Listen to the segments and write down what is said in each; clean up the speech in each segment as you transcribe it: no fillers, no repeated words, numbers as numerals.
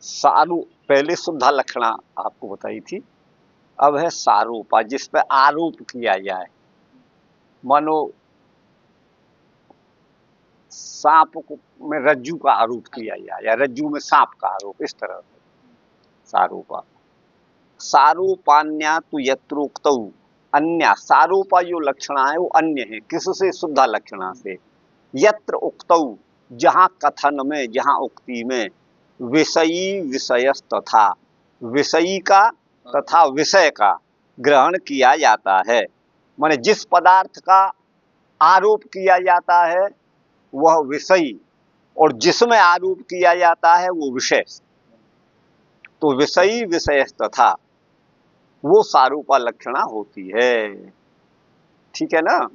सारूप, पहले शुद्धा लक्षणा आपको बताई थी, अब है सारूपा, जिस पे आरोप किया जाए। मानो सांप में रज्जू का आरोप किया जाए या रज्जू में सांप का आरोप, इस तरह से सारूपा। सारूपान्या तु यत्रोक्तौ अन्य, सारूपा जो लक्षणा है वो अन्य है, किससे? शुद्धा लक्षणा से। यत्र उक्तौ, जहां कथन में, जहां उक्ति में, विषयी विषयस तथा, विषयी का तथा विषय का ग्रहण किया जाता है। माने जिस पदार्थ का आरोप किया जाता है वह विषयी, और जिसमें आरोप किया जाता है वो विषय। तो विषयी विषय तथा वो सारूपा लक्षणा होती है। ठीक है ना?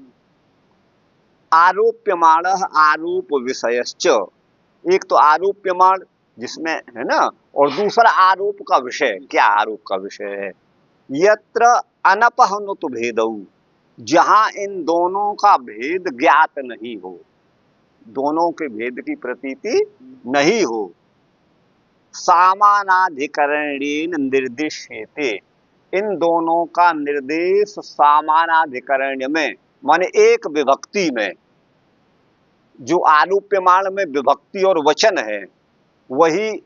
आरोप्यमाण आरोप विषयश्च, एक तो आरोप्यमाण जिसमें है ना, और दूसरा आरोप का विषय। क्या आरोप का विषय है? यत्र अनपहनुत भेदऊ, जहां इन दोनों का भेद ज्ञात नहीं हो, दोनों के भेद की प्रतीति नहीं हो। सामानाधिकरणेन निर्दिश्यते, इन दोनों का निर्देश सामानाधिकरण्य में, माने एक विभक्ति में। जो आरोप्यमाण में विभक्ति और वचन है वही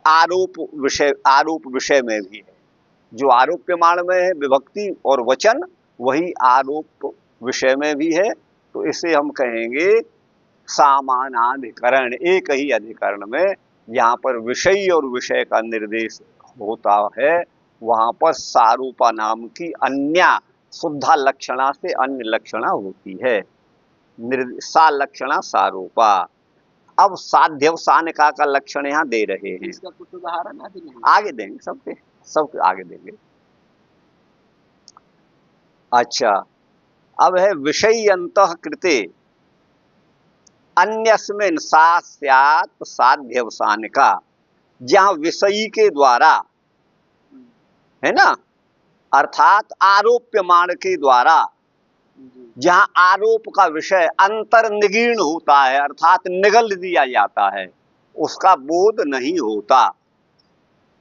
आरोप विषय में भी है। जो आरोप्यमाण में है विभक्ति और वचन, वही आरोप विषय में भी है। तो इसे हम कहेंगे सामानाधिकरण। एक ही अधिकरण में यहाँ पर विषय और विषय का निर्देश होता है, वहां पर सारूपा नाम की अन्य शुद्धा लक्षणा से अन्य लक्षणा होती है। सा लक्षणा सारूपा। अब साध्यवसानिका का लक्षण यहाँ दे रहे हैं। इसका कुछ उदाहरण आगे देंगे, सबके आगे देंगे। अच्छा, अब है विषय अंतः कृते अन्यस्मिन् सा स्यात् साध्यवसानिका, जहां विषयी के द्वारा है ना, अर्थात आरोप्यमाण के द्वारा जहां आरोप का विषय अंतर्निगीर्ण होता है, अर्थात निगल दिया जाता है, उसका बोध नहीं होता।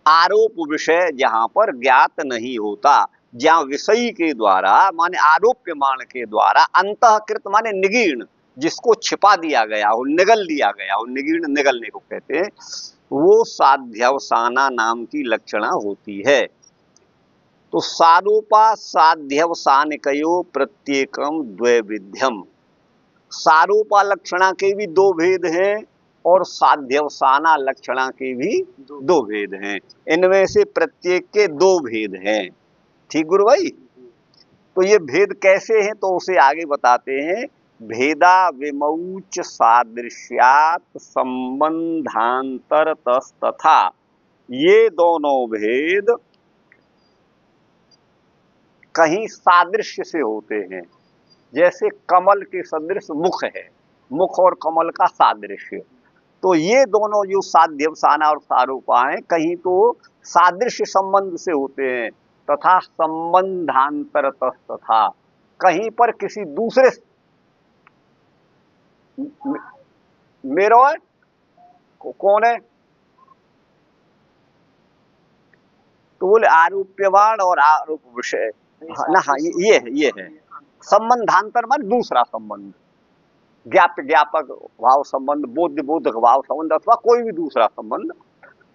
आरोप विषय जहां पर ज्ञात नहीं होता, जहां विषयी के द्वारा माने आरोप्यमाण के द्वारा अंतःकृत माने निगीर्ण, जिसको छिपा दिया गया हो, निगल दिया गया हो, निगीर्ण निगलने को कहते हैं, वो साध्यवसाना नाम की लक्षणा होती है। तो सारूपा साध्यवसानिकयो प्रत्येकम द्वैविध्यम, सारूपा लक्षणा के भी दो भेद हैं और साध्यवसाना लक्षणा के भी दो भेद हैं। इनमें से प्रत्येक के दो भेद हैं। ठीक गुरु भाई? तो ये भेद कैसे हैं तो उसे आगे बताते हैं। भेदा विमौच सादृश्यात संबंधांतर तथा, ये दोनों भेद कहीं सादृश्य से होते हैं। जैसे कमल के सदृश मुख है, मुख और कमल का सादृश्य। तो ये दोनों जो साध्यवसाना और सारूपा हैं, कहीं तो सादृश्य संबंध से होते हैं तथा संबंधांतर तथा, कहीं पर किसी दूसरे मेरो है कौन है तो बोले आरोप्यवाण और आरोप विषय ना। हाँ, ये है संबंधांतर मान दूसरा संबंध, ज्ञाप्य ज्ञापक भाव संबंध, बोध्य बोधक भाव संबंध, अथवा कोई भी दूसरा संबंध।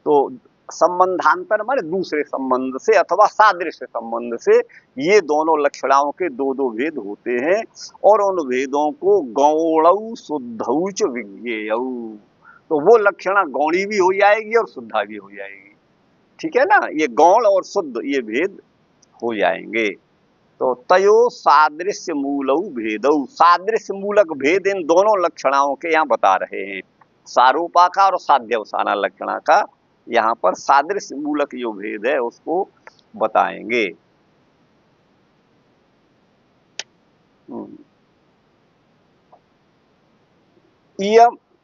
तो संबंधांतर माने दूसरे संबंध से अथवा सादृश्य संबंध से ये दोनों लक्षणाओं के दो दो भेद होते हैं, और उन भेदों को गौणौ शुद्धौच विज्ञेयौ, तो वो लक्षणा गौणी भी हो जाएगी और शुद्धा भी हो जाएगी। ठीक है ना? ये गौण और शुद्ध ये भेद हो जाएंगे। तो तयो सादृश्य मूलौ भेदौ, सादृश्य मूलक भेद इन दोनों लक्षणाओं के यहाँ बता रहे हैं। सारूपा का और साध्यवसाना लक्षणा का यहाँ पर सादृश्य मूलक जो भेद है उसको बताएंगे।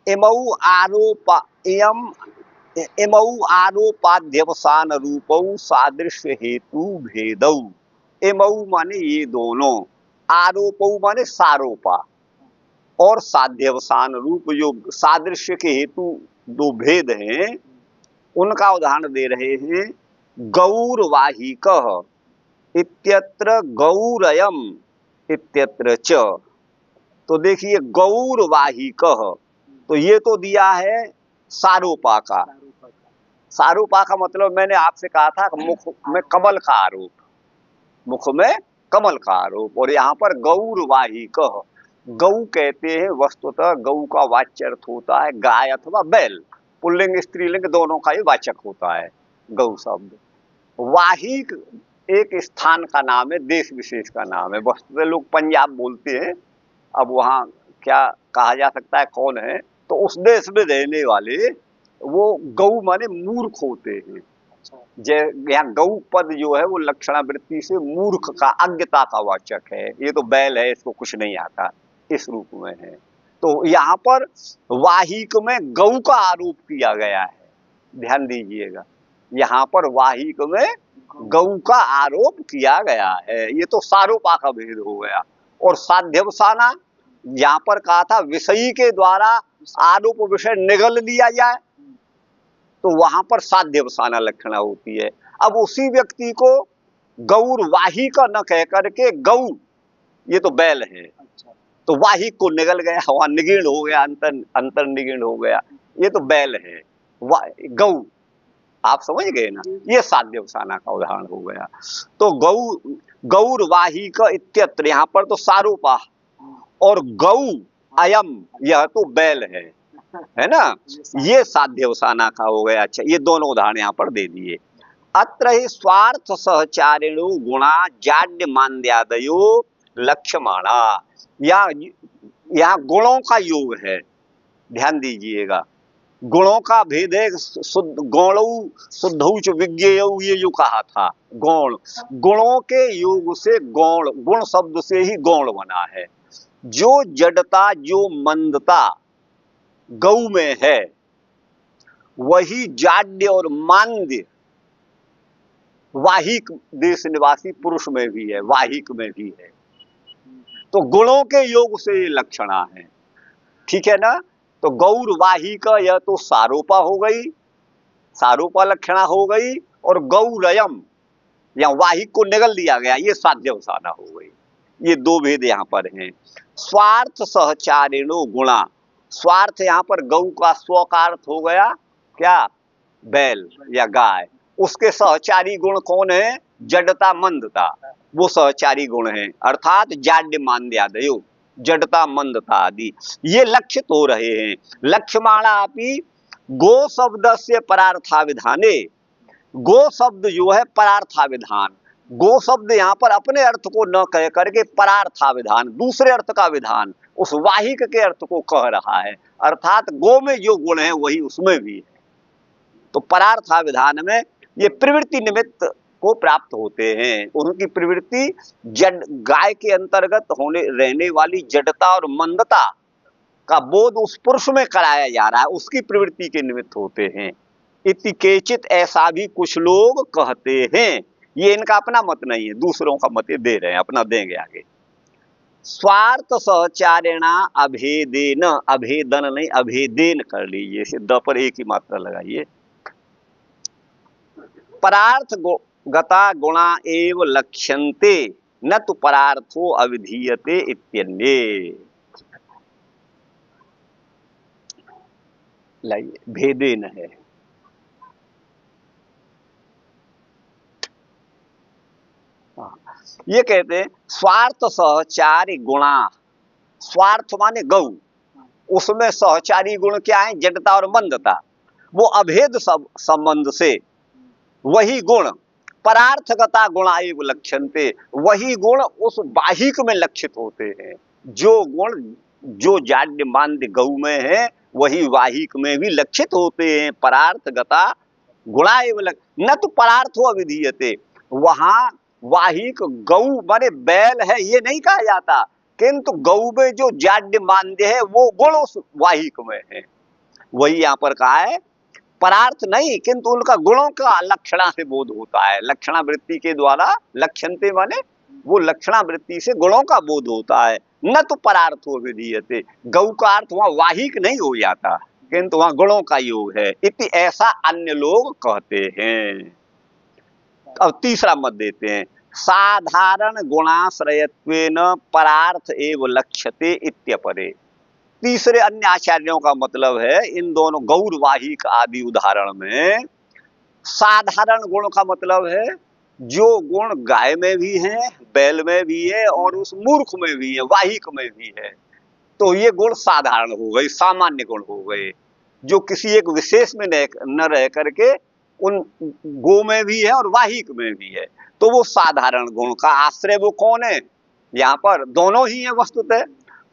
इमौ आरोपाध्यवसान रूपौ सादृश्य हेतु भेदौ। इमौ माने ये दोनों, आरोपौ माने सारोपा, और साध्यवसान रूप जो सादृश्य के हेतु दो भेद हैं, उनका उदाहरण दे रहे हैं। गौरवाहिकः इत्यत्र गौरयम इत्यत्र च। तो देखिए गौरवाहिकः, तो ये तो दिया है सारूपा का। सारूपा का मतलब मैंने आपसे कहा था मुख में कमल का आरोप, मुख में कमल का आरोप। और यहाँ पर गौरवाहिकः, गौ कहते हैं वस्तुतः गौ का वाच्य अर्थ होता है गाय अथवा बैल, पुल्लिंग स्त्रीलिंग दोनों का ही वाचक होता है गौ शब्द। वाहिक एक स्थान का नाम है, देश विशेष का नाम है। वस्तुतः लोग पंजाब बोलते हैं, अब वहाँ क्या कहा जा सकता है कौन है, तो उस देश में रहने वाले वो गौ माने मूर्ख होते हैं। यहाँ गौ पद जो है वो लक्षणावृत्ति से मूर्ख का, अज्ञता का वाचक है। ये तो बैल है, इसको कुछ नहीं आता, इस रूप में है। तो यहाँ पर वाहिक में गौ का आरोप किया गया है, ध्यान दीजिएगा। यहाँ पर वाहिक में गौ का आरोप किया गया है, ये तो सारूपा का भेद हो गया। और साध्यवसाना, यहाँ पर कहा था विषयी के द्वारा आरोप विषय निगल लिया जाए, तो वहां पर साध्यवसाना लक्षणा होती है। अब उसी व्यक्ति को गौरवाहिक न कह करके गौ, ये तो बैल है, तो वाहिक को निगल गया, वहां निगीर्ण हो गया, अंतर निगीर्ण हो गया, ये तो बैल है गौ, आप समझ गए ना, ये साध्यवसाना का उदाहरण हो गया। तो गौरवाहिक इत्यत्र, यहाँ पर तो सारूपा, और गौ अयम, यह तो बैल है ना, ये साध्यवसाना का हो गया। अच्छा, ये दोनों उदाहरण यहाँ पर दे दिए। अत्र ही स्वार्थ सहचारिणु गुणा जाड्य मान्द्यादयो लक्ष्यमाणा, यहाँ गुणों का योग है, ध्यान दीजिएगा। गुणों का भेद है, गौणौ शुद्धौ च विज्ञेयौ, ये जो कहा था गौण, गुणों के योग से गौण, गुण शब्द से ही गौण बना है। जो जड़ता जो मंदता गौ में है, वही जाड्य और मांद्य वाहिक देश निवासी पुरुष में भी है, वाहिक में भी है। तो गुणों के योग से ये लक्षणा है, ठीक है ना। तो गौरवाहिक, यह तो सारूपा हो गई, सारूपा लक्षणा हो गई, और गौरयम, या वाहिक को निगल दिया गया, ये साध्यवसाना हो गई। ये दो भेद यहाँ पर हैं। स्वार्थ सहचारिणो गुणा, स्वार्थ यहाँ पर गौ का स्व का अर्थ हो गया क्या, बैल या गाय। उसके सहचारी गुण कौन है, जडता मंदता, वो सहचारी गुण है, अर्थात जाड्य मान्द्यादयो, जडता मंदता आदि, ये लक्षित हो रहे हैं। लक्ष्यमाणा अपि गो शब्द से परार्थाविधाने, गो शब्द जो है परार्थाविधान, गो शब्द यहाँ पर अपने अर्थ को न कह करके परार्थाविधान, दूसरे अर्थ का विधान, उस वाहिक के अर्थ को कह रहा है, अर्थात गो में जो गुण है वही उसमें भी है। तो परार्थाविधान में ये प्रवृत्ति निमित्त को प्राप्त होते हैं, उनकी प्रवृत्ति जड, गाय के अंतर्गत होने रहने वाली जडता और मंदता का बोध उस पुरुष में कराया जा रहा है, उसकी प्रवृत्ति के निमित्त होते हैं। इति केचित, ऐसा भी कुछ लोग कहते हैं, ये इनका अपना मत नहीं है, दूसरों का मत दे रहे हैं, अपना देंगे आगे। स्वार्थ सहचारिणा अभेदेन, अभेदन नहीं अभेदेन कर लीजिए, इसे द पर एक ही मात्रा लगाइए। परार्थ गता गुणा एव लक्ष्यन्ते न तो परार्थो अविधीयते इत्यन्ये। लाइए, भेदेन है, ये कहते हैं स्वार्थ सहचारी गुणा, स्वार्थ माने गौ, उसमें सहचारी गुण क्या है, जडता और मंदता, वो अभेद संबंध से वही गुण परार्थगता गुणा एव लक्ष्यन्ते, वही गुण उस वाहिक में लक्षित होते हैं। जो गुण जो जाड्य मान्द्य गौ में है वही वाहिक में भी लक्षित होते हैं। परार्थगता गुणा एव न तो परार्थो अविधीयते, वहां वाहिक गौ माने बैल है ये नहीं कहा जाता, किंतु गौ में जो जाड्य मान्द्य है वो गुण उस वाहिक में है, वही यहाँ पर कहा है। परार्थ नहीं, किंतु उनका गुणों का लक्षणा से बोध होता है, लक्षणा वृत्ति के द्वारा, लक्षणते माने वो लक्षणा वृत्ति से गुणों का बोध होता है। न तो परार्थो विधीयते, गौ का अर्थ वहां वाहिक नहीं हो जाता, किंतु वहां गुणों का योग है। इति ऐसा अन्य लोग कहते हैं। अब तीसरा मत देते हैं, साधारण गुणाश्रयत्वेन परार्थ एव लक्ष्यते इत्यपरे। तीसरे अन्य आचार्यों का मतलब है इन दोनों गौरवाहिक आदि उदाहरण में साधारण गुण का मतलब है जो गुण गाय में भी है, बैल में भी है और उस मूर्ख में भी है, वाहिक में भी है। तो ये गुण साधारण हो गए, सामान्य गुण हो गए, जो किसी एक विशेष में न रह करके उन गो में भी है और वाहिक में भी है। तो वो साधारण गुण का आश्रय वो कौन है? यहाँ पर दोनों ही है वस्तुतः।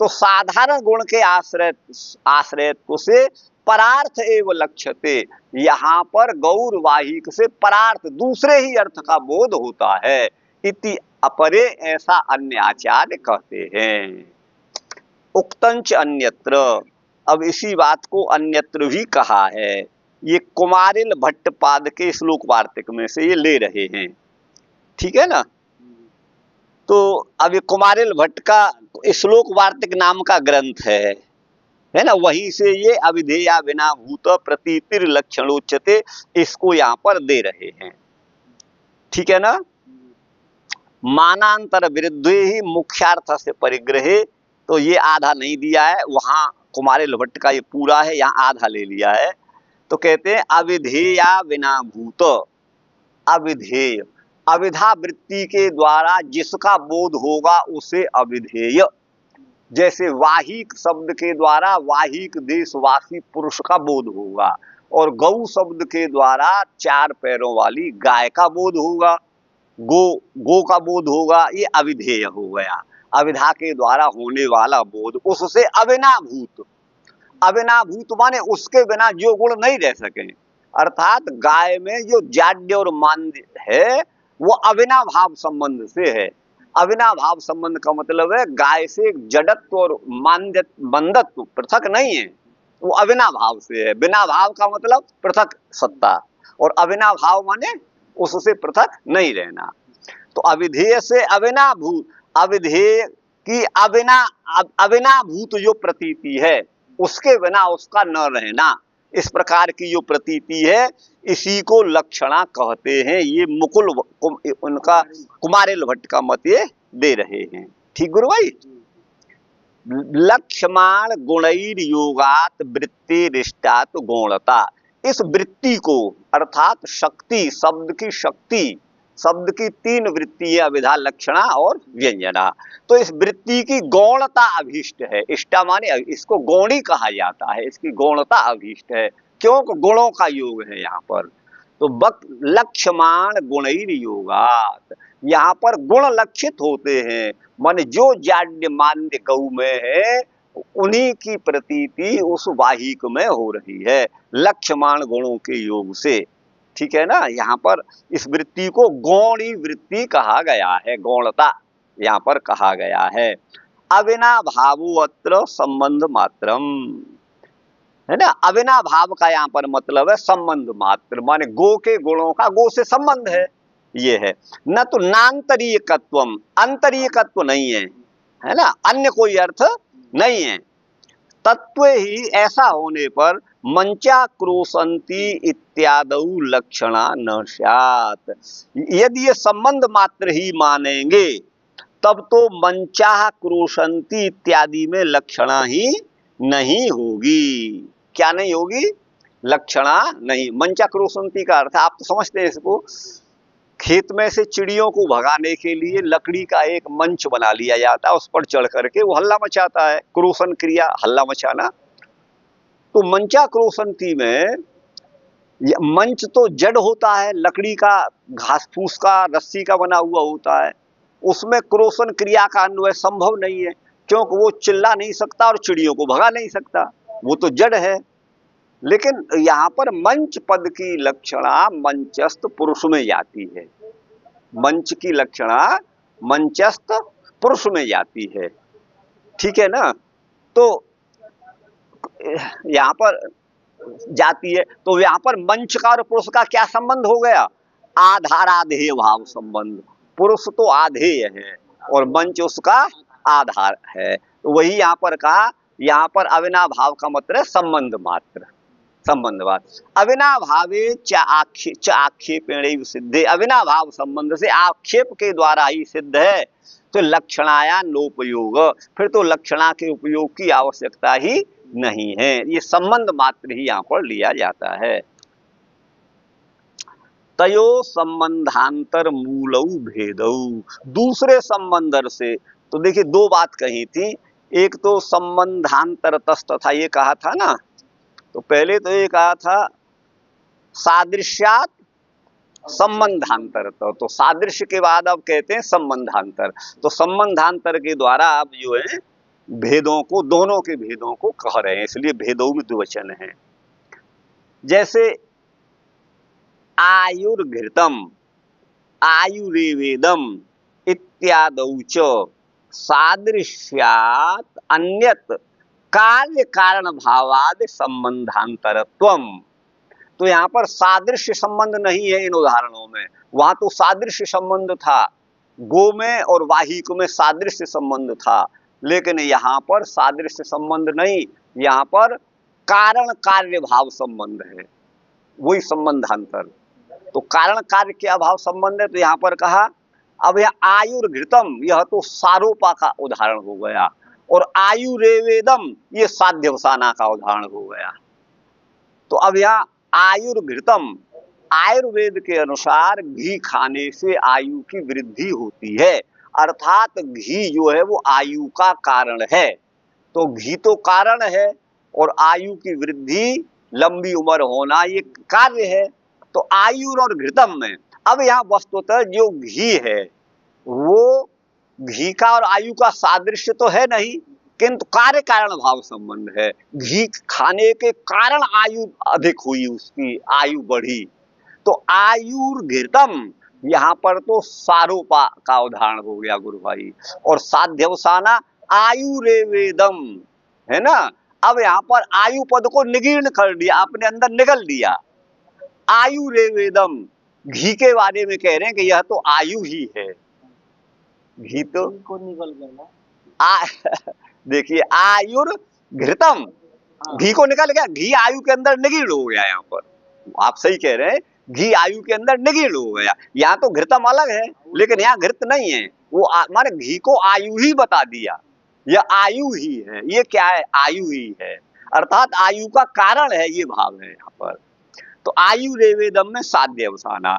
तो साधारण गुण के आश्रयत्व से परार्थ एवं लक्ष्यते, यहाँ पर गौर वाहिक से परार्थ दूसरे ही अर्थ का बोध होता है। इति अपरे, ऐसा अन्य आचार्य कहते हैं। उक्तंच अन्यत्र, अब इसी बात को अन्यत्र भी कहा है। ये कुमारिल भट्टपाद के श्लोक वार्तिक में से ये ले रहे हैं, ठीक है ना। तो अब ये कुमारिल भट्ट का श्लोक वार्तिक नाम का ग्रंथ है ना, वहीं से ये अविधेया बिना भूत प्रतीतिर लक्षणोच्यते, इसको यहाँ पर दे रहे हैं, ठीक है ना। मानांतर विरुद्धे ही मुख्यार्थ से परिग्रहे, तो ये आधा नहीं दिया है, वहां कुमारिल भट्ट का ये पूरा है, यहाँ आधा ले लिया है। तो कहते हैं अविधेया विना भूत, अविधेय अविधा वृत्ति के द्वारा जिसका बोध होगा उसे अविधेय। जैसे वाहिक शब्द के द्वारा वाहिक देशवासी पुरुष का बोध होगा, और गौ शब्द के द्वारा चार पैरों वाली गाय का बोध होगा, गो का बोध होगा, ये अविधेय हो गया। अविधा के द्वारा होने वाला बोध, उससे अविनाभूत, अविनाभूत माने उसके बिना जो गुण नहीं रह सके। अर्थात गाय में जो जाड्य और मान्य है वो अविनाभाव संबंध से है। अविनाभाव संबंध का मतलब है गाय से जड़त्व और मान्य बंधत्व पृथक नहीं है, वो अविनाभाव से है। बिना भाव का मतलब पृथक सत्ता, और अविनाभाव माने उससे पृथक नहीं रहना। तो अविधेय से अविनाभूत, अविधेय की अविनाभूत जो प्रतीति है उसके बिना उसका न रहना, इस प्रकार की जो प्रतीति है इसी को लक्षणा कहते हैं। ये मुकुल उनका कुमारिल भट्ट का मत ये दे रहे हैं, ठीक गुरु भाई। लक्ष्यमाण गुणैर योगात वृत्ति रिष्टात गौणता, इस वृत्ति को अर्थात शक्ति, शब्द की शक्ति, शब्द की तीन वृत्ति है, अविधा लक्षणा और व्यंजना। तो इस वृत्ति की गौणता अभीष्ट है। इष्टा माने इसको गौणी कहा जाता है, इसकी गौणता अभीष्ट है, क्योंकि गुणों का योग है यहाँ पर। तो लक्ष्यमाण गुणैर योगात, यहाँ पर गुण लक्षित होते हैं, माने जो जाड्य मान्य गौ में है उन्हीं की प्रतीति उस वाहिक में हो रही है, लक्ष्यमाण गुणों के योग से, ठीक है ना। यहाँ पर इस वृत्ति को गौणी वृत्ति कहा गया है, गौणता यहाँ पर कहा गया है। अविनाभावो अत्र संबंध मात्रम, है ना। अविनाभाव का यहाँ पर मतलब है संबंध मात्र, माने गो के गुणों का गो से संबंध है, ये है। न तो नान्तरीयकत्वम, अंतरीयकत्व नहीं है ना, अन्य कोई अर्थ नहीं है। तत्व ही ऐसा होने पर मंचा क्रोशंती इत्यादौ लक्षणा न स्यात्, यदि ये संबंध मात्र ही मानेंगे तब तो मंचा क्रोशंती इत्यादि में लक्षणा ही नहीं होगी। क्या नहीं होगी? लक्षणा नहीं। मंचा क्रोशंती का अर्थ आप तो समझते हैं इसको, खेत में से चिड़ियों को भगाने के लिए लकड़ी का एक मंच बना लिया जाता है, उस पर चढ़ करके वो हल्ला मचाता है, क्रोशन क्रिया हल्ला मचाना। तो मंचा क्रोशंती में मंच तो जड़ होता है, लकड़ी का, घास फूस का, रस्सी का बना हुआ होता है, उसमें क्रोशन क्रिया का अन्वय संभव नहीं है, क्योंकि वो चिल्ला नहीं सकता और चिड़ियों को भगा नहीं सकता, वो तो जड़ है। लेकिन यहाँ पर मंच पद की लक्षणा मंचस्थ पुरुष में जाती है, मंच की लक्षणा मंचस्थ पुरुष में जाती है, ठीक है ना। तो यहाँ पर जाती है, तो यहाँ पर मंच का और पुरुष का क्या संबंध हो गया? आधाराधेय भाव संबंध। पुरुष तो आधेय है और मंच उसका आधार है। तो वही यहाँ पर कहा यहाँ पर अविनाभाव का मतलब है संबंध मात्र, संबंधवाद। अविनाभावे च आक्षेपेण सिद्धे, अविनाभाव संबंध से आक्षेप के द्वारा ही सिद्ध है, तो लक्षणाया नोपयोग, फिर तो लक्षणा के उपयोग की आवश्यकता ही नहीं है, ये संबंध मात्र ही यहाँ पर लिया जाता है। तयो संबंधांतर मूलौ भेदौ, दूसरे संबंधर से, तो देखिए दो बात कही थी, एक तो संबंधांतर तथा ये कहा था ना, तो पहले तो ये कहा था सादृश्यात संबंधांतर, तो सादृश्य के बाद अब कहते हैं संबंधांतर, तो संबंधांतर के द्वारा अब जो है भेदों को, दोनों के भेदों को कह रहे हैं, इसलिए भेदों में द्विवचन है। जैसे आयुर्घृतम आयुरेवेदम इत्यादौ च सादृश्यात अन्यत कार्य कारण भावादि संबंधांतरत्वम, तो यहाँ पर सादृश्य संबंध नहीं है इन उदाहरणों में, वहां तो सादृश्य संबंध था, गो में और वाहिक में सादृश्य संबंध था, लेकिन यहाँ पर सादृश्य संबंध नहीं, यहाँ पर कारण कार्य भाव संबंध है, वही संबंधांतर। तो कारण कार्य के अभाव संबंध है, तो यहाँ पर कहा, अब यह आयुर्घृतम, यह तो सारोपा का उदाहरण हो गया, और आयुरेवेदम ये साध्यवसाना का उदाहरण हो गया। तो अब यहाँ आयुर्घृतम, आयुर्वेद के अनुसार घी खाने से आयु की वृद्धि होती है, अर्थात घी जो है वो आयु का कारण है, तो घी तो कारण है और आयु की वृद्धि, लंबी उम्र होना ये कार्य है। तो आयु और घृतम में अब यहाँ वस्तुतः जो घी है वो घी का और आयु का सादृश्य तो है नहीं, किंतु कार्य कारण भाव संबंध है, घी खाने के कारण आयु अधिक हुई, उसकी आयु बढ़ी, तो आयुर्घृतम यहाँ पर तो सारोपा का उदाहरण हो गया गुरु भाई, और साध्यवसाना आयुरेवेदम है ना। अब यहाँ पर आयु पद को निगीर्ण कर दिया, अपने अंदर निगल दिया, आयुरेवेदम, घी के बारे में कह रहे हैं कि यह तो आयु ही है, घी तो को निगल गया। देखिए आयुर्घृतम, घी को निकल गया, घी आयु के अंदर निगीर्ण हो गया, यहाँ पर आप सही कह रहे हैं, घी आयु के अंदर निगीर्ण हो गया। यहाँ तो घृतम अलग है, लेकिन यहाँ घृत नहीं है, वो माने घी को आयु ही बता दिया, यह आयु ही है, ये क्या है, आयु ही है, अर्थात आयु का कारण है, ये भाव है यहाँ पर। तो आयुरेवेदम में साध्यवसाना,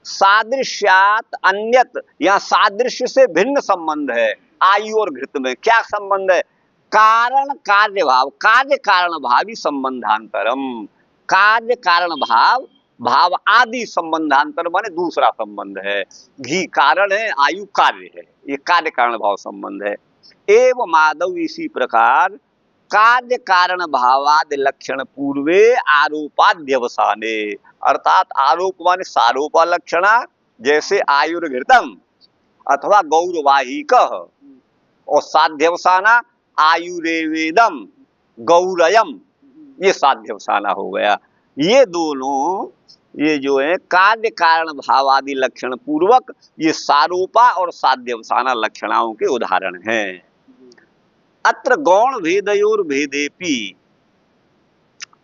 सादृश्यात अन्यत, यहाँ सादृश्य से भिन्न संबंध है, आयु और घृत में क्या संबंध है, कारण कार्य भाव, कार्य कारण भावी संबंधांतरम, कार्य कारण भाव, भाव आदि संबंधांतर माने दूसरा संबंध है, घी कारण है, आयु कार्य है, ये कार्य कारण भाव संबंध है। एवं माधव इसी प्रकार कार्य कारण भावादि लक्षण पूर्वे आरोपाध्यवसाने, अर्थात आरोप माने सारोपा लक्षणा, जैसे आयुर्घृतम अथवा गौरवाहिक, और साध्यवसाना आयुरेवेदम गौरयम, ये साध्यवसाना हो गया। ये दोनों, ये जो है कार्य कारण भावादि लक्षण पूर्वक, ये सारोपा और साध्यवसाना लक्षणाओं के उदाहरण हैं। अत्र गौण भेदयोर भेदेपि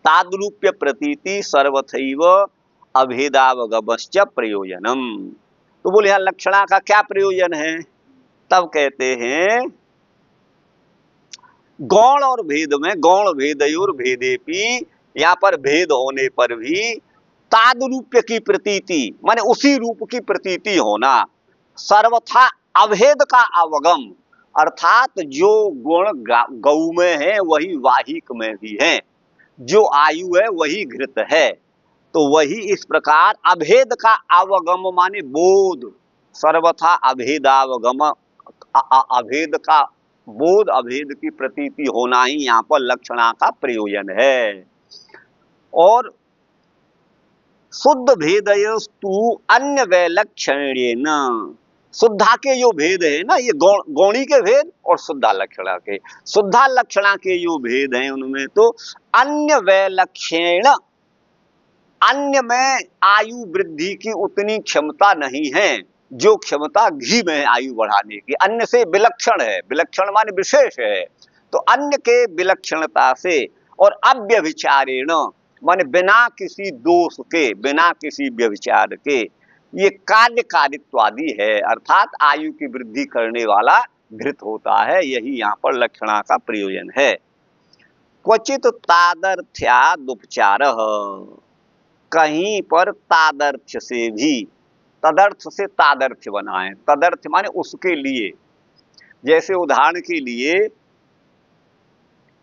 तादरूप्य प्रतीति सर्वथैव अभेदावगमश्च प्रयोजनम, तो बोले यहाँ लक्षणा का क्या प्रयोजन है, तब कहते हैं गौण और भेद में, गौण भेदयोर भेदेपि, यहाँ पर भेद होने पर भी तादरूप्य की प्रतीति माने उसी रूप की प्रतीति होना, सर्वथा अभेद का अवगम, अर्थात जो गुण गौ में है वही वाहिक में भी है, जो आयु है वही घृत है, तो वही इस प्रकार अभेद का अवगम माने बोध, सर्वथा अभेदावगम, अभेद का बोध, अभेद की प्रतीति होना ही यहाँ पर लक्षणा का प्रयोजन है। और शुद्ध भेदयस्तु अन्य वैलक्षण्येन, शुद्धा के जो भेद है ना, ये गौणी के भेद और शुद्धा लक्षणा के, शुद्धा लक्षणा के जो भेद हैं उनमें तो अन्य वैलक्षण, अन्य में आयु वृद्धि की उतनी क्षमता नहीं है जो क्षमता घी में है आयु बढ़ाने की, अन्य से विलक्षण है, विलक्षण माने विशेष है, तो तो अन्य के विलक्षणता से और अव्यभिचारेण माने बिना किसी दोष के, बिना किसी व्यभिचार के ये कार्य कारित्वादि है, अर्थात आयु की वृद्धि करने वाला घृत होता है। यही यहाँ पर लक्षणा का प्रयोजन है। क्वचित तादर्थ्यादुपचार, कहीं पर तादर्थ्य से भी, तदर्थ से तादर्थ्य बनाए, तदर्थ माने उसके लिए। जैसे उदाहरण के लिए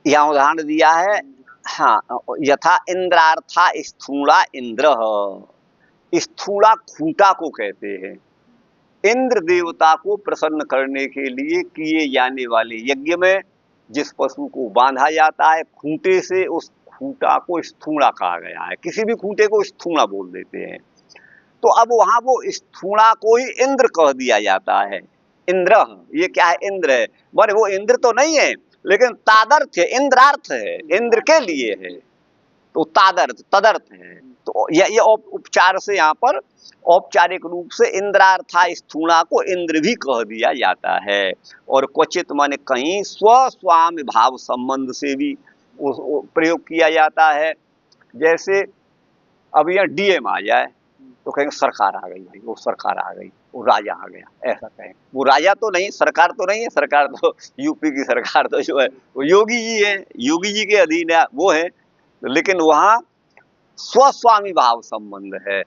यहाँ उदाहरण दिया है, हाँ, यथा इंद्रार्था स्थूला इंद्र, स्थूला खूंटा को कहते हैं। इंद्र देवता को प्रसन्न करने के लिए किए जाने वाले यज्ञ में जिस पशु को बांधा जाता है खूंटे से, उस खूंटा को स्थूणा कहा गया है। किसी भी खूंटे को स्थूणा बोल देते हैं। तो अब वहां वो स्थूणा को ही इंद्र कह दिया जाता है। इंद्र, ये क्या है? इंद्र है। बोले वो इंद्र तो नहीं है, लेकिन तादर्थ है, इंद्रार्थ है, इंद्र के लिए है, तो तादर्थ तदर्थ है। तो ये उपचार से यहाँ पर औपचारिक रूप से इंद्रार्था स्थूणा को इंद्र भी कह दिया जाता है। और क्वचित माने कहीं स्वस्वामी भाव संबंध से भी प्रयोग किया जाता है। जैसे अब यहाँ डीएम आ जाए तो कहेंगे सरकार आ गई, भाई वो सरकार आ गई, वो राजा आ गया, ऐसा कहें। वो राजा तो नहीं, सरकार तो नहीं है, सरकार तो यूपी की सरकार तो जो है वो योगी जी है, योगी जी के अधीन है वो है। लेकिन वहाँ स्वस्वामी भाव संबंध है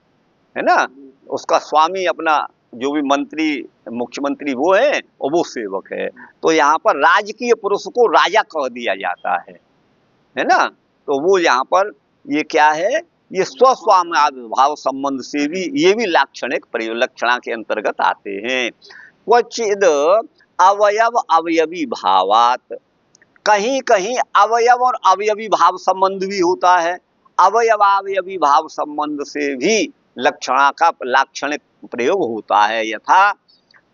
ना। उसका स्वामी अपना जो भी मंत्री मुख्यमंत्री वो है और वो सेवक है। तो यहाँ पर राजकीय पुरुष को राजा कह दिया जाता है ना। तो वो यहाँ पर ये क्या है, ये स्वस्वामी भाव संबंध से भी, ये भी लाक्षणिक प्रयोग लक्षणा के अंतर्गत आते हैं। क्वचिद अवयव अवयवी भावात, कहीं कहीं अवयव और अवयवी भाव संबंध भी होता है। अवयवावयवी भाव संबंध से भी लक्षणा का लाक्षणिक प्रयोग होता है। यथा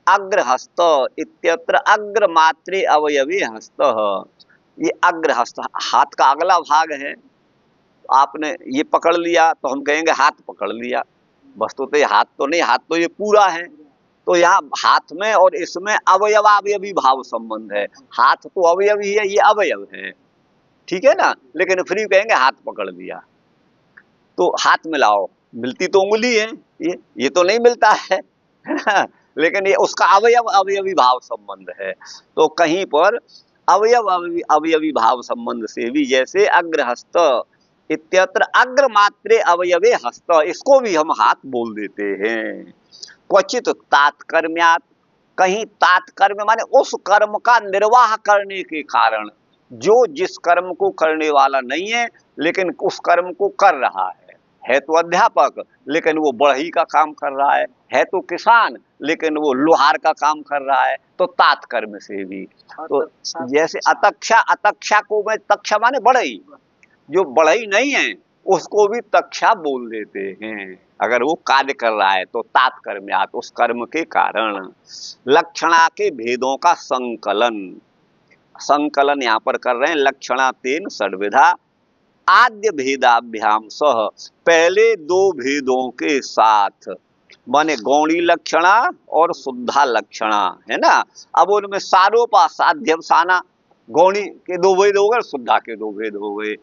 अग्रहस्त इत्यत्र अग्रमात्रे अवयवी हस्त, ये अग्रहस्त हाथ का अगला भाग है। आपने ये पकड़ लिया तो हम कहेंगे हाथ पकड़ लिया, वस्तु तो ये हाथ तो नहीं, हाथ तो ये पूरा है। तो यहाँ हाथ में और इसमें अवयवावयवी भाव संबंध है। हाथ तो अवयवी है, ये अवयव है, ठीक है ना। लेकिन फिर कहेंगे हाथ पकड़ लिया, तो हाथ मिलाओ, मिलती तो उंगली है, ये तो नहीं मिलता है लेकिन ये उसका अवयव अवयवी भाव संबंध है। तो कहीं पर अवयव अवयवी भाव संबंध से भी, जैसे अग्रहस्त इत्यत्र अग्रमात्रे अवयवे हस्त, इसको भी हम हाथ बोल देते हैं। क्वचित तात्कर्म्यात्, कहीं तात्कर्म्य माने उस कर्म का निर्वाह करने के कारण, जो जिस कर्म को करने वाला नहीं है लेकिन उस कर्म को कर रहा है तो अध्यापक लेकिन वो बढ़ई का काम कर रहा है तो किसान लेकिन वो लोहार का काम कर रहा है, तो तात्कर्म से भी। तो जैसे अतक्षा, अतक्षा को मैं तक्षा माने बढ़ई, जो बढ़ई नहीं है उसको भी तक्षा बोल देते हैं अगर वो कार्य कर रहा है। तो तात्कर्म्यात्, उस कर्म के कारण। लक्षणा के भेदों का संकलन, संकलन यहाँ पर कर रहे हैं। लक्षणा तेन षड्विधा आद्य भेदाभ्याम सह, पहले दो भेदों के साथ, माने गौणी लक्षणा और शुद्धा लक्षणा है ना। अब उनमें सारोपा साध्यवसाना, गौणी के दो भेद हो गए, शुद्धा के दो भेद हो गए।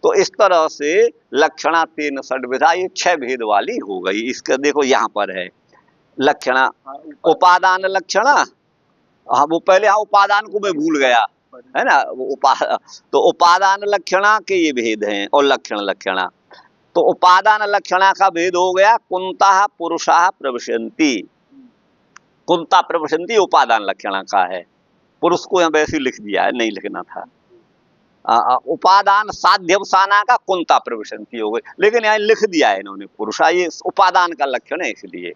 तो इस तरह से लक्षणा तेन षड्विधा, ये 6 भेद वाली हो गई। इसका देखो यहाँ पर है लक्षणा उपादान लक्षणा। हाँ वो पहले, हाँ उपादान को मैं भूल गया है ना। वो तो उपादान लक्षणा के ये भेद हैं और लक्षण लक्षणा। तो उपादान लक्षणा का भेद हो गया कुंता पुरुषा प्रविशन्ति, कुंता प्रविशन्ति उपादान लक्षणा का है। पुरुष को यहाँ वैसे लिख दिया है, नहीं लिखना था। उपादान साध्यवसाना का कुंता प्रविशन्ति हो गई, लेकिन यहाँ लिख दिया है इन्होंने पुरुषा, ये उपादान का लक्षण है इसलिए।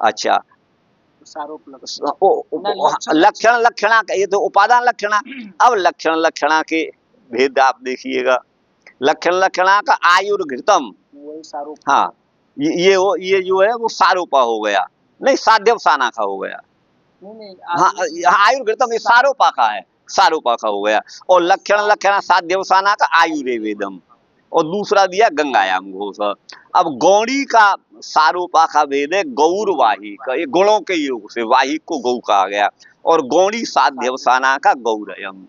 अच्छा, लक्षण लक्षणा का, ये तो उपादान लक्षणा। अब लक्षण लक्षणा के भेद आप देखिएगा। लक्षण लक्षणा का आयुर्घृतम, हाँ ये जो है वो सारूपा हो गया, नहीं साध्यवसाना का हो गया। हाँ आयुर्घृतम ये सारूपा का है, सारूपा का हो गया। और लक्षण लक्षणा साध्यवसाना का आयुर्वेदम, और दूसरा दिया गंगायाम घोष। अब गौड़ी का सारूपा का भेद है गौरवाही का, ये गुणों के योग से वाही को गौ कहा गया। और गौड़ी साध्यवसाना का गौरयम,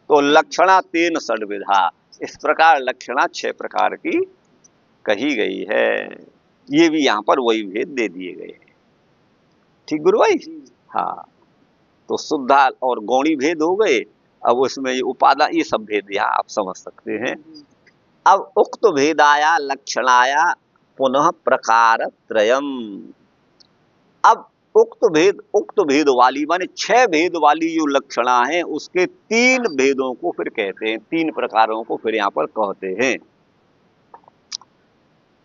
तो लक्षणा तेन षड्विधा, इस प्रकार लक्षणा 6 प्रकार की कही गई है। ये भी यहाँ पर वही भेद दे दिए गए हैं। ठीक गुरु भाई? हाँ, तो शुद्धा और गौणी भेद हो गए। अब उसमें ये उपादान, ये सब भेद यहाँ आप समझ सकते हैं। अब उक्त भेदाया लक्षणाया पुनः प्रकार त्रयम। अब उक्त भेद वाली माने 6 भेद वाली जो लक्षणा है उसके 3 भेदों को फिर कहते हैं, 3 प्रकारों को फिर यहाँ पर कहते हैं।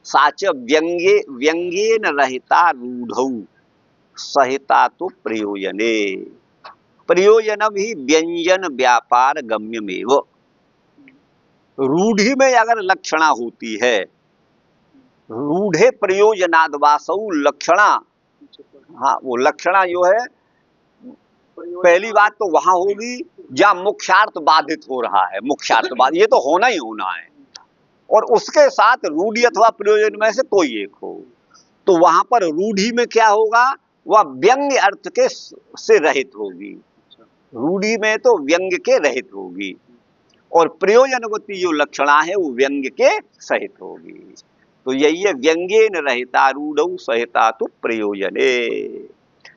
साच व्यंग्ये व्यंग्येन रहिता रूढ़ौ सहिता तो प्रयोजने, प्रयोजनम ही व्यंजन व्यापार गम्यमेव। रूढ़ी में अगर लक्षणा होती है, रूढ़े प्रयोजनाद्वासौ लक्षणा, हाँ वो लक्षणा जो है पहली बात तो वहां होगी जहां मुख्यार्थ बाधित हो रहा है, मुख्यार्थ बाधित, ये तो होना ही होना है। और उसके साथ रूढ़ी अथवा प्रयोजन में से कोई एक हो, तो वहां पर रूढ़ी में क्या होगा, वह व्यंग्य अर्थ के से रहित होगी। रूढ़ी में तो व्यंग्य के रहित होगी, और प्रयोजनवती जो लक्षणा है वो व्यंग्य के सहित होगी। तो यही है व्यंग्येन रहिता रूढ़ौ सहिता तो प्रयोजने।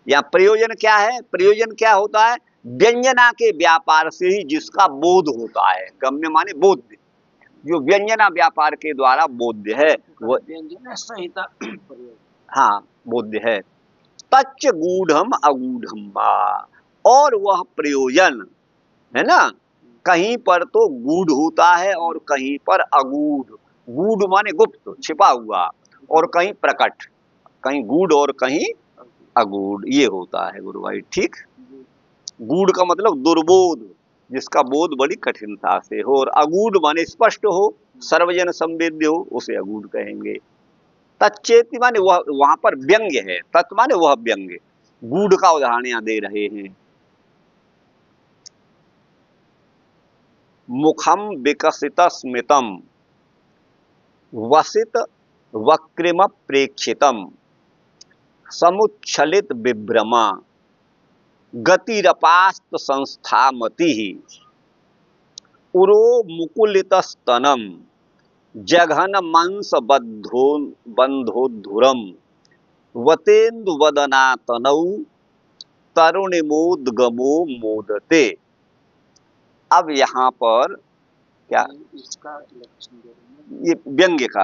यहाँ प्रयोजन क्या है, प्रयोजन क्या होता है, व्यंजना के व्यापार से ही जिसका बोध होता है। गम्य माने बोध्य, जो व्यंजना व्यापार के द्वारा बोध्य है वो व्यंजन संहिता, हाँ बोध्य है। तच्च गूढ़म अगूढ़म वा, और वह प्रयोजन है ना, कहीं पर तो गूढ़ होता है और कहीं पर अगूढ़। गूढ़ माने गुप्त, छिपा हुआ, और कहीं प्रकट, कहीं गूढ़ और कहीं अगूढ़, ये होता है गुरु भाई। ठीक, गूढ़ का मतलब दुर्बोध, जिसका बोध बड़ी कठिनता से हो, और अगूढ़ माने स्पष्ट हो, सर्वजन संवेद्य हो, उसे अगूढ़ कहेंगे। तच्चेति माने वह, वहां पर व्यंग्य है, तत् माने वह व्यंग्य। गूढ़ का उदाहरण यहाँ दे रहे हैं। मुखम विकसित स्मितम वसित वक्रिम प्रेक्षितम समुच्छलित विभ्रमा गतिरपास्त संस्थामति उरो मुकुलितस्तनम जघन मंस बंधोद्धुरम वतेन्दु वदनातनौ तरुणिमोद्गमो मोदते। अब यहाँ पर क्या, इसका ये व्यंग्य का,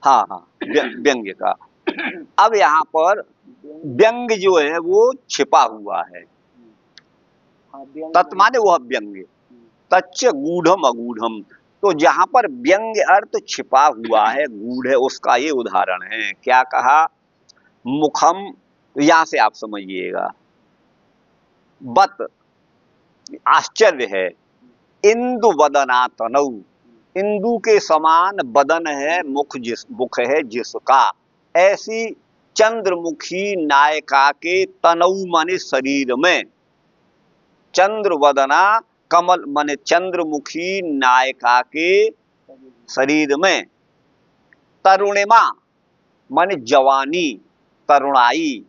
हाँ हाँ व्यंग्य का। अब यहाँ पर व्यंग्य जो है वो छिपा हुआ है, तत् माने वह व्यंग्य, तच्च गूढ़म अगूढ़म। तो जहां पर व्यंग्य अर्थ छिपा हुआ है, गूढ़ है, उसका ये उदाहरण है। क्या कहा, मुखम, यहां से आप समझिएगा, बत आश्चर्य है, इंदु वदनातनौ, इंदु के समान बदन है, मुख है जिसका, ऐसी चंद्रमुखी नायिका के तनौ माने शरीर में, चंद्र वदना कमल माने चंद्रमुखी नायिका के शरीर में, तरुणिमा माने जवानी, तरुणाई,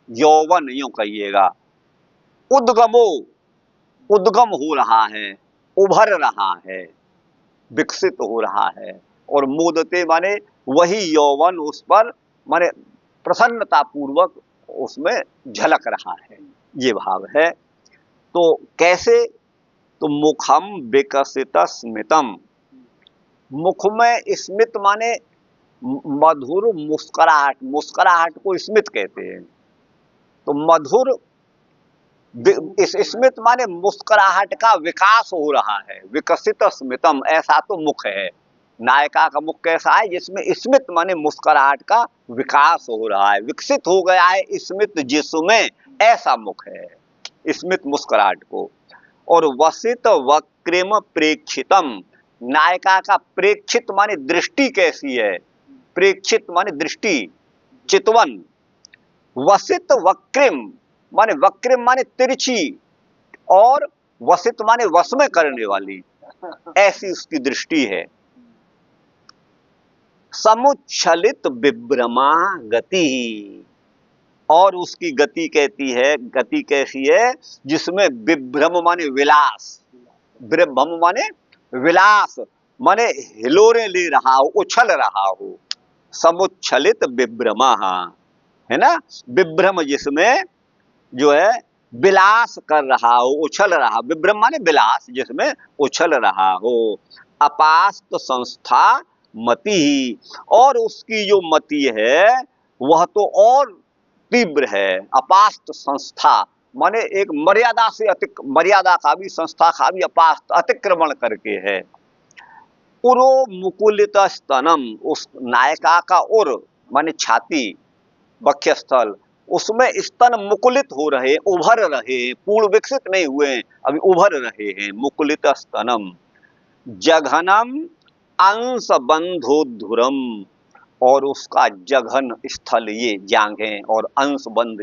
यौवन यूं कहिएगा, उद्गमो, उद्गम हो रहा है, उभर रहा है, विकसित हो रहा है, और मोदते माने वही यौवन उस पर माने प्रसन्नता पूर्वक उसमें झलक रहा है, ये भाव है। तो कैसे, तो मुखम विकसित स्मितम, मुख में स्मित माने मधुर मुस्कुराहट, मुस्कुराहट को स्मित कहते हैं। तो मधुर स्मित माने मुस्कुराहट का विकास हो रहा है, विकसित स्मितम, ऐसा तो मुख है। नायिका का मुख कैसा है, जिसमें स्मित माने मुस्कुराहट का विकास हो रहा है, विकसित हो गया है स्मित जिसमें, ऐसा मुख है स्मित मुस्कुराहट को। और वसित वक्रिम प्रेक्षितम, नायिका का प्रेक्षित माने दृष्टि कैसी है, प्रेक्षित माने दृष्टि, चितवन, वसित वक्रिम माने, वक्रिम माने तिरछी, और वसित माने वश में करने वाली, ऐसी उसकी दृष्टि है। समुच्छलित विभ्रमा गति, और उसकी गति कहती है, गति कैसी है, जिसमें विभ्रम माने विलास, विभ्रम माने विलास माने हिलोरे ले रहा हो, उछल रहा हो, समुच्छलित विभ्रम, है ना, विभ्रम जिसमें जो है विलास कर रहा हो, उछल रहा, विभ्रम माने विलास जिसमें उछल रहा हो। अपास्त संस्था मति ही, और उसकी जो मति है वह तो और तीव्र है। अपास्त संस्था माने एक मर्यादा से अतिक, मर्यादा का भी, संस्था का भी अपास्त, अतिक्रमण करके है। उरो मुकुलित स्तनम, उस नायिका का उर माने छाती, वक्षस्थल, उसमें स्तन मुकुलित हो रहे, उभर रहे, पूर्ण विकसित नहीं हुए, अभी उभर रहे हैं। मुकुलित स्तनम जघनम अंश बंधोद्धुरम, और उसका जघन स्थल ये जांघें और अंश बंध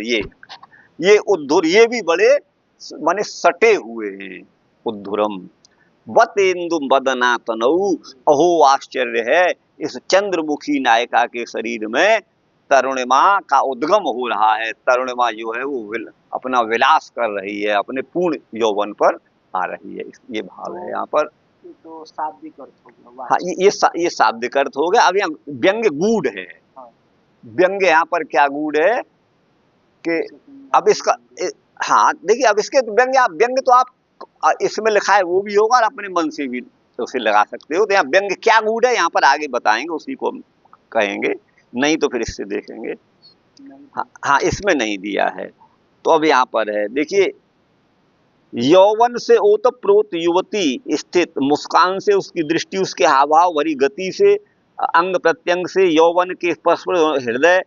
ये उद्धुर, ये भी बड़े माने सटे हुए हैं। उद्धुरम वतेन्दु बदना तनऊ, अहो आश्चर्य है, इस चंद्रमुखी नायिका के शरीर में तरुणिमा का उद्गम हो रहा है। तरुणिमा जो है वो अपना विलास कर रही है, अपने पूर्ण यौवन पर आ रही है। ये भाव है यहाँ पर। तो शाब्दिक अर्थ हो गया। हाँ, ये शाब्दिक अर्थ हो गया। अब यहाँ व्यंग्य गूढ़ है। व्यंग्य यहाँ पर क्या गूढ़ है कि अब इसका, हाँ देखिए, अब इसके व्यंग्य, आप व्यंग्य तो आप इसमें लिखा है वो भी होगा और अपने मन से भी तो उसे लगा सकते हो। तो यहाँ व्यंग्य क्या गूढ़ है यहाँ पर आगे बताएंगे, उसी को हम कहेंगे, नहीं तो फिर इससे देखेंगे। हाँ, इसमें नहीं दिया है। तो अब यहाँ पर है, देखिए, यौवन से ओतप्रोत युवती स्थित, मुस्कान से उसकी दृष्टि, उसके हाव भाव भरी गति से, अंग प्रत्यंग से यौवन के परस्पर हृदय,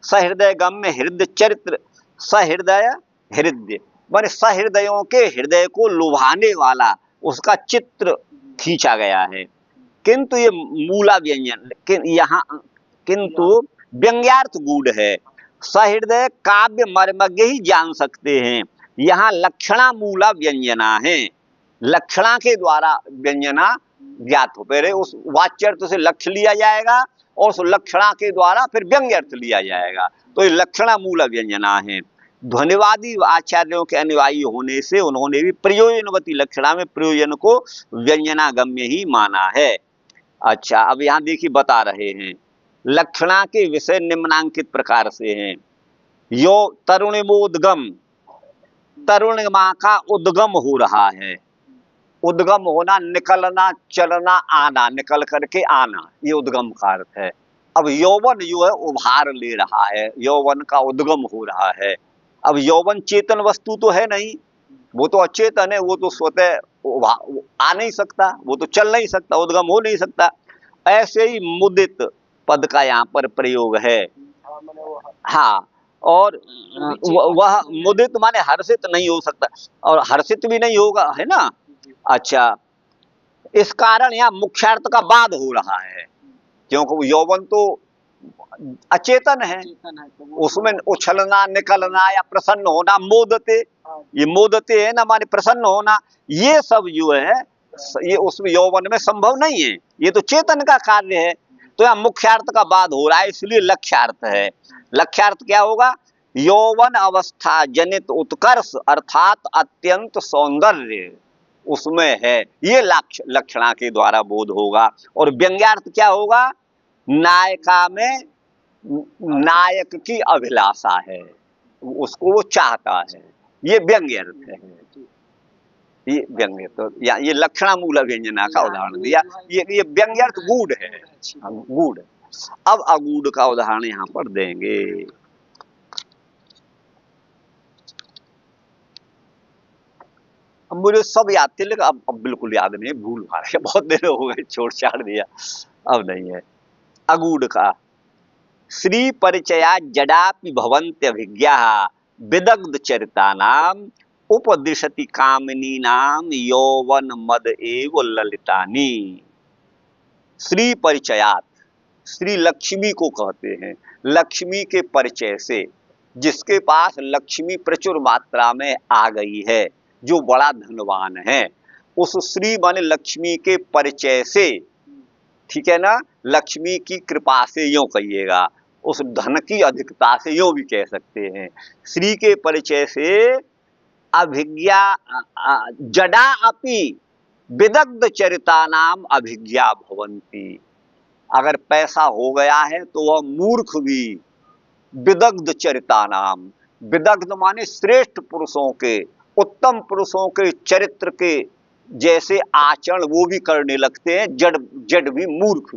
सहृदय गम्य हृदय चरित्र, सहृदय हृदय माने सहृदयों के हृदय को लुभाने वाला उसका चित्र खींचा गया है। किंतु ये मूला व्यंजन यहाँ किंतु व्यंग्यार्थ गूढ़ है। सहृदय काव्य मर्मज्ञ ही जान सकते हैं। यहाँ लक्षणा मूला व्यंजना है, लक्षणा के द्वारा व्यंजना ज्ञात हो। पहले उस वाच्यर्थ से लक्ष्य लिया जाएगा और उस लक्षणा के द्वारा फिर व्यंग्यर्थ लिया जाएगा। तो ये लक्षणा मूला व्यंजना है। ध्वनिवादी आचार्यों के अनुयायी होने से उन्होंने भी प्रयोजनवती लक्षणा में प्रयोजन को व्यंजनागम्य ही माना है। अच्छा, अब यहाँ देखिए बता रहे हैं, लक्षणा के विषय निम्नांकित प्रकार से हैं। यो तरुणिमोद्गम, तरुणिमा का उद्गम हो रहा है। उद्गम होना, निकलना, चलना, आना, निकल करके आना, ये उद्गम का अर्थ है। अब यौवन जो है उभार ले रहा है, यौवन का उद्गम हो रहा है। अब यौवन चेतन वस्तु तो है नहीं, वो तो अचेतन है, वो तो स्वतः आ नहीं सकता, वो तो चल नहीं सकता, उद्गम हो नहीं सकता। ऐसे ही मुदित पद का यहाँ पर प्रयोग है। हाँ, और वह मुदित माने हर्षित नहीं हो सकता, और हर्षित भी नहीं होगा, है ना। अच्छा, इस कारण यहाँ मुख्यार्थ का बाद हो रहा है, क्योंकि यौवन तो अचेतन है, उसमें उछलना, निकलना या प्रसन्न होना, मोदते, ये मोदते है ना माने प्रसन्न होना, ये सब जो है ये उसमें यौवन में संभव नहीं है, ये तो चेतन का कार्य है। तो यहाँ मुख्यार्थ का बाद हो रहा है, इसलिए लक्ष्यार्थ है। लक्ष्यार्थ क्या होगा? यौवन अवस्था जनित उत्कर्ष अर्थात अत्यंत सौंदर्य उसमें है, ये लक्षणा के द्वारा बोध होगा। और व्यंग्यार्थ क्या होगा? नायिका में नायक की अभिलाषा है, उसको वो चाहता है, ये व्यंग्य अर्थ है। ये व्यंग्य, तो ये लक्षणा मूल व्यंजना का उदाहरण दिया। ये व्यंग्यार्थ गूढ़ है, गूढ़। अब अगूढ़ का उदाहरण यहाँ पर देंगे। अब मुझे सब याद थे, लेकिन अब बिल्कुल याद नहीं, भूल भाल है, बहुत देर हो गए, छोड़ छाड़ दिया, अब नहीं है। अगूढ़ का श्री परिचया जडापि भवन्त्य अभिज्ञा विदग्ध चरिता नाम उपदिशति कामिनी नाम यौवन मद एव ललितानी। श्री परिचयात, श्री लक्ष्मी को कहते हैं, लक्ष्मी के परिचय से, जिसके पास लक्ष्मी प्रचुर मात्रा में आ गई है, जो बड़ा धनवान है, उस श्री माने लक्ष्मी के परिचय से, ठीक है ना, लक्ष्मी की कृपा से, यूं कहिएगा, उस धन की अधिकता से, यूं भी कह सकते हैं। श्री के परिचय से अभिज्ञा जडा अपि विदग्ध चरिता नाम अभिज्ञा भवंती। अगर पैसा हो गया है तो वह मूर्ख भी विदग्ध चरिता नाम, विदग्ध माने श्रेष्ठ पुरुषों के, उत्तम पुरुषों के चरित्र के जैसे आचरण वो भी करने लगते हैं। जड़ जड़ भी, मूर्ख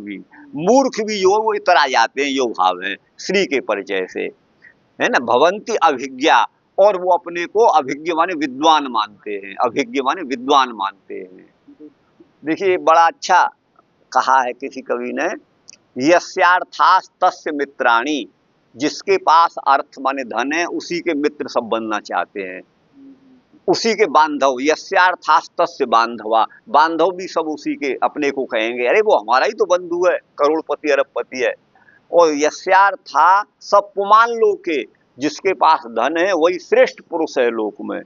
भी जो वो इतरा जाते हैं, यो भाव है श्री के परिचय से, है ना। भवंती अभिज्ञा, और वो अपने को अभिज्ञ माने विद्वान मानते हैं, अभिज्ञ माने विद्वान मानते हैं। देखिए बड़ा अच्छा कहा है किसी कवि ने, यस्यार्थास तस्य मित्राणि, जिसके पास अर्थ माने धन है उसी के मित्र सब बनना चाहते हैं, उसी के बांधव। यस्यार्थास तस्य बांधवा, बांधव भी सब उसी के अपने को कहेंगे, अरे वो हमारा ही तो बंधु है, करोड़पति अरबपति है। और यस्यार्था सब पुमान लोके, जिसके पास धन है वही श्रेष्ठ पुरुष है लोक में।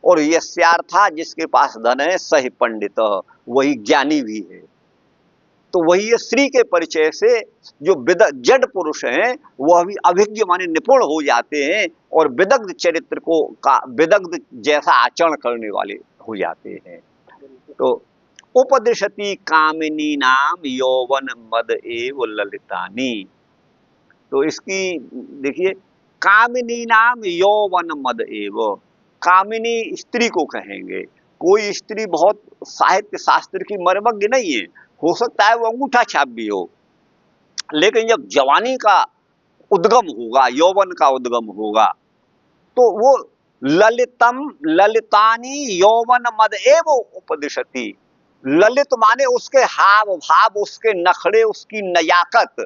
और यस्यार्था, जिसके पास धन है सही पंडित, वही ज्ञानी भी है। तो वही ये श्री के परिचय से जो जड़ पुरुष हैं वह भी अभिज्ञ माने निपुण हो जाते हैं, और विदग्ध चरित्र को का विदग्ध जैसा आचरण करने वाले हो जाते हैं। तो उपदिशति कामिनी नाम यौवन मद एव ललितानी। तो इसकी देखिए, कामिनी नाम यौवन मद एव, कामिनी स्त्री को कहेंगे। कोई स्त्री बहुत साहित्य शास्त्र की मर्मज्ञ नहीं है, हो सकता है वो अंगूठा छाप भी हो, लेकिन जब जवानी का उद्गम होगा, यौवन का उद्गम होगा, तो वो ललितम ललितानी यौवन मद एव उपदिशति। ललित माने उसके हाव भाव, उसके नखड़े, उसकी नयाकत,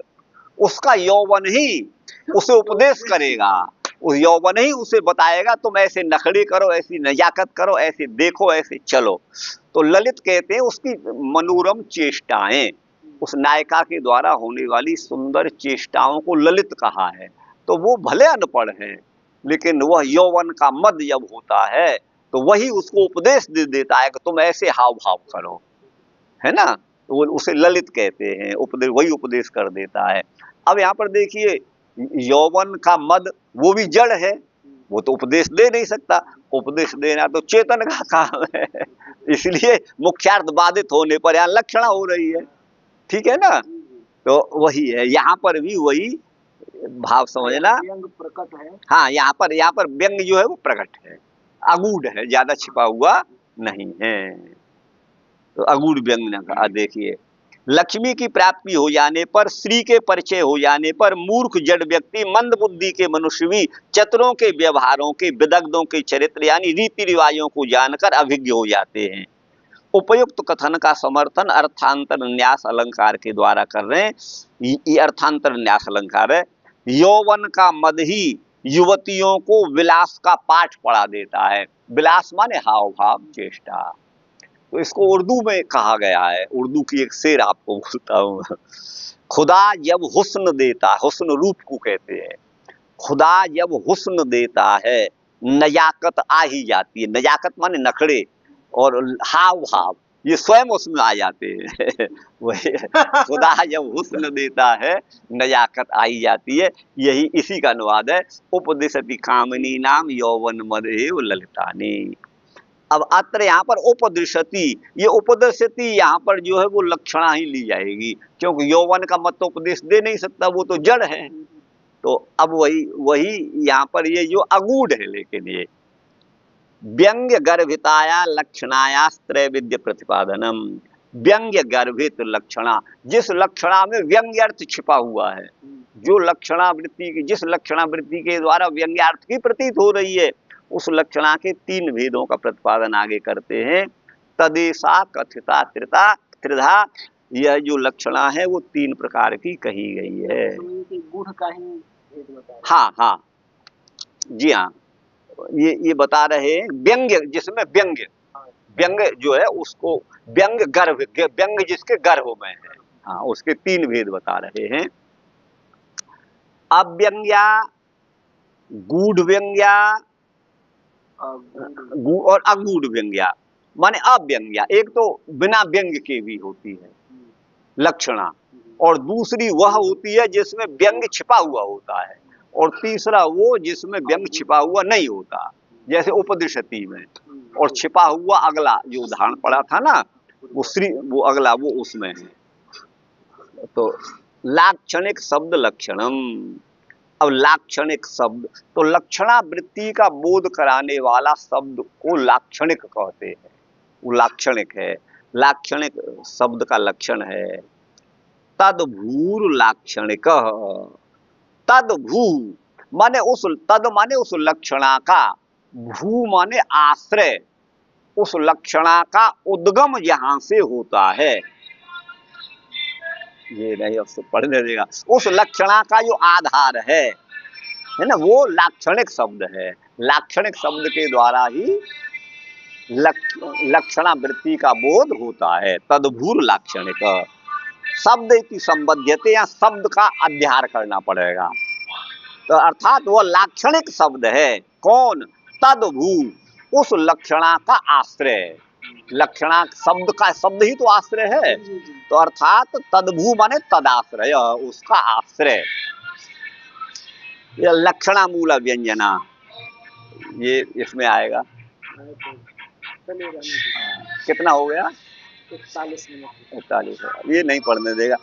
उसका यौवन ही उसे उपदेश करेगा। उस यौवन ही उसे बताएगा तुम ऐसे नखड़े करो, ऐसी नयाकत करो, ऐसे देखो, ऐसे चलो। तो ललित कहते हैं उसकी मनोरम चेष्टाएं, उस नायिका के द्वारा होने वाली सुंदर चेष्टाओं को ललित कहा है। तो वो भले अनपढ़ है, लेकिन वह यौवन का मद जब होता है तो वही उसको उपदेश दे देता है कि तुम ऐसे हाव भाव करो, है ना। तो वो उसे ललित कहते हैं, उपदेश, वही उपदेश कर देता है। अब यहाँ पर देखिए, यौवन का मद वो भी जड़ है, वो तो उपदेश दे नहीं सकता, उपदेश देना तो चेतन का काम है। इसलिए मुख्यार्थ बाधित होने पर यहाँ लक्षणा हो रही है, ठीक है ना। तो वही है, यहाँ पर भी वही भाव समझना। व्यंग प्रकट है। हाँ, यहाँ पर व्यंग जो है वो प्रकट है, अगूढ़ है, ज्यादा छिपा हुआ नहीं है। तो अगूढ़ व्यंग न कहा। देखिए, लक्ष्मी की प्राप्ति हो जाने पर, श्री के परिचय हो जाने पर, मूर्ख जड़ व्यक्ति, मंद बुद्धि के मनुष्य भी चतुरों के व्यवहारों के, विदग्धों के चरित्र यानी रीति रिवाजों को जानकर अभिज्ञ हो जाते हैं। उपयुक्त कथन का समर्थन अर्थांतर न्यास अलंकार के द्वारा कर रहे हैं। ये अर्थांतर न्यास अलंकार है। यौवन का मद ही युवतियों को विलास का पाठ पढ़ा देता है। विलास माने हाव भाव, चेष्टा। तो इसको उर्दू में कहा गया है, उर्दू की एक शेर आपको बोलता हूँ। खुदा जब हुस्न देता, हुस्न रूप को कहते हैं, खुदा जब हुस्न देता है नयाकत आ ही जाती है। नयाकत माने नखड़े और हाव भाव, ये स्वयं उसमें आ जाते हैं। वही खुदा जब हुस्न देता है नयाकत आ ही जाती है। यही इसी का अनुवाद है, उपदिशति कामिनी नाम यौवन मद एव ललितानी। अब अत्र यहाँ पर उपदिशति, ये उपदिशति यहाँ पर जो है वो लक्षणा ही ली जाएगी, क्योंकि यौवन का मत तो उपदेश दे नहीं सकता, वो तो जड़ है। तो अब वही यहाँ पर ये जो अगूढ़ है, लेकिन ये व्यंग्य गर्भिताया लक्षणाया त्रैविध्य प्रतिपादनम। व्यंग्य गर्भित लक्षणा, जिस लक्षणा में व्यंग्य अर्थ छिपा हुआ है, जो लक्षणावृत्ति की, जिस लक्षणावृत्ति के द्वारा व्यंग्यार्थ की प्रतीत हो रही है, उस लक्षणा के तीन भेदों का प्रतिपादन आगे करते हैं। तदेशा कथिता त्रिता त्रिधा, यह जो लक्षणा है वो तीन प्रकार की कही गई है। गुण का ही भेद बता रहे हैं। हाँ हाँ, जी हाँ, ये बता रहे हैं व्यंग्य, जिसमें व्यंग्य जो है उसको व्यंग्य गर्भ, व्यंग्य जिसके गर्भ में है, हाँ, उसके तीन भेद बता रहे हैं। अव्यंग्या, गूढ़ व्यंग्या और अगूढ़ व्यंग्या। माने अव्यंग्या, एक तो बिना व्यंग्य के भी होती है लक्षणा, और दूसरी वह होती है जिसमें व्यंग छिपा हुआ होता है, और तीसरा वो जिसमें व्यंग छिपा हुआ नहीं होता, जैसे उपदिशति में। और छिपा हुआ अगला जो उदाहरण पड़ा था ना, वो अगला वो उसमें है। तो लाक्षणिक शब्द लक्षणम। अब लाक्षणिक शब्द, तो लक्षणावृत्ति का बोध कराने वाला शब्द को लाक्षणिक कहते हैं, वो लाक्षणिक है। लाक्षणिक शब्द का लक्षण है तद्भूर लाक्षणिक। तद्भू माने उस, तद माने उस लक्षणा का, भू माने आश्रय, उस लक्षणा का उद्गम जहां से होता है, ये नहीं अब पढ़ने देगा, उस लक्षणा का जो आधार है ना, वो लाक्षणिक शब्द है। लाक्षणिक शब्द के द्वारा ही लक्षणावृत्ति का बोध होता है। तद्भूर लाक्षणिक शब्द की संबद्धते, या शब्द का अध्यार करना पड़ेगा। तो अर्थात वो लाक्षणिक शब्द है। कौन? तद्भू, उस लक्षणा का आश्रय। लक्षणा शब्द का, शब्द ही तो आश्रय है। तो अर्थात तद्भू माने तदाश्रय, उसका आश्रय। ये लक्षणा मूल व्यंजना, ये इसमें आएगा। कितना हो गया? 41 मिनट। 41, ये नहीं पढ़ने देगा।